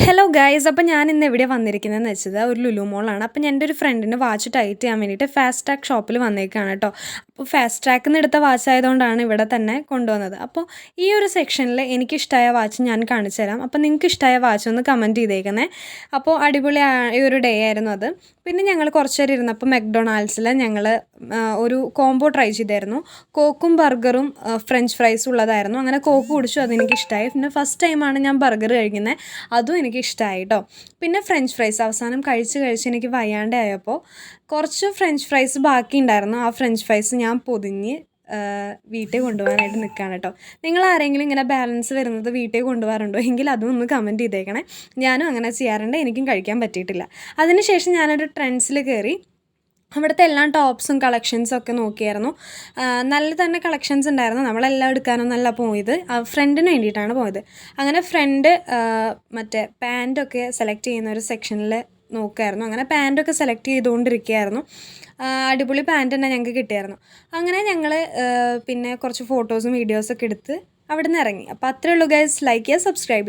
Hello guys, അപ്പോൾ ഞാൻ ഇന്ന് എവിടെ വന്നിരിക്കുന്നതെന്ന് വെച്ചത് ഒരു ലുലു മോളാണ്. അപ്പോൾ ഞാൻ എൻ്റെ ഒരു ഫ്രണ്ടിന് വാച്ച് ടൈറ്റ് ചെയ്യാൻ വേണ്ടിയിട്ട് ഫാസ്റ്റ് ട്രാക്ക് ഷോപ്പിൽ വന്നേക്കാണ് കേട്ടോ. അപ്പോൾ ഫാസ്റ്റ് ട്രാക്കിൽ നിന്ന് എടുത്ത വാച്ച് ആയതുകൊണ്ടാണ് ഇവിടെ തന്നെ കൊണ്ടുവന്നത്. അപ്പോൾ ഈ ഒരു സെക്ഷനിൽ എനിക്കിഷ്ടമായ വാച്ച് ഞാൻ കാണിച്ചു തരാം. അപ്പോൾ നിങ്ങൾക്ക് ഇഷ്ടമായ വാച്ച് ഒന്ന് കമൻറ്റ് ചെയ്തേക്കുന്നേ. അപ്പോൾ അടിപൊളി ഈ ഒരു ഡേ ആയിരുന്നു അത്. പിന്നെ ഞങ്ങൾ കുറച്ച് നേരം ഇരുന്നപ്പോൾ മെക്ഡൊണാൾഡ്സിൽ ഞങ്ങൾ ഒരു കോംബോ ട്രൈ ചെയ്തായിരുന്നു. കോക്കും ബർഗറും ഫ്രഞ്ച് ഫ്രൈസും ഉള്ളതായിരുന്നു. അങ്ങനെ കോക്ക് കുടിച്ചു, അതെനിക്കിഷ്ടമായി. പിന്നെ ഫസ്റ്റ് ടൈമാണ് ഞാൻ ബർഗർ കഴിക്കുന്നത്, അതും എനിക്ക് ഇഷ്ടമായി കേട്ടോ. പിന്നെ ഫ്രഞ്ച് ഫ്രൈസ് അവസാനം കഴിച്ച് എനിക്ക് വയ്യാണ്ടായപ്പോൾ കുറച്ച് ഫ്രഞ്ച് ഫ്രൈസ് ബാക്കി ഉണ്ടായിരുന്നു. ആ ഫ്രഞ്ച് ഫ്രൈസ് ഞാൻ പൊതിഞ്ഞ് വീട്ടിൽ കൊണ്ടുപോകാനായിട്ട് നിൽക്കുകയാണ് കേട്ടോ. നിങ്ങൾ ആരെങ്കിലും ഇങ്ങനെ ബാലൻസ് വരുന്നത് വീട്ടിൽ കൊണ്ടുപോകാറുണ്ടോ എങ്കിൽ അതും ഒന്ന് കമൻറ്റ് ചെയ്തേക്കണേ. ഞാനും അങ്ങനെ ചെയ്യാറുണ്ട്, എനിക്കും കഴിക്കാൻ പറ്റിയിട്ടില്ല. അതിനുശേഷം ഞാനൊരു ട്രെൻഡ്സിൽ കയറി അവിടുത്തെ എല്ലാ ടോപ്സും കളക്ഷൻസും ഒക്കെ നോക്കിയായിരുന്നു. നല്ല തന്നെ കളക്ഷൻസ് ഉണ്ടായിരുന്നു. നമ്മളെല്ലാം എടുക്കാനൊന്നല്ല പോയത്, ഫ്രണ്ടിന് വേണ്ടിയിട്ടാണ് പോയത്. അങ്ങനെ ഫ്രണ്ട് മറ്റേ പാൻറ്റൊക്കെ സെലക്ട് ചെയ്യുന്ന ഒരു സെക്ഷനിൽ നോക്കുമായിരുന്നു. അങ്ങനെ പാൻറ്റൊക്കെ സെലക്ട് ചെയ്തുകൊണ്ടിരിക്കുകയായിരുന്നു. അടിപൊളി പാൻറ്റ് തന്നെ ഞങ്ങൾക്ക് കിട്ടിയായിരുന്നു. അങ്ങനെ ഞങ്ങൾ പിന്നെ കുറച്ച് ഫോട്ടോസും വീഡിയോസൊക്കെ എടുത്ത് അവിടെ നിന്ന് ഇറങ്ങി. അപ്പോൾ അത്രയേ ഉള്ളൂ ഗൈസ്. ലൈക്ക് ചെയ്യുക, സബ്സ്ക്രൈബ് ചെയ്യുക.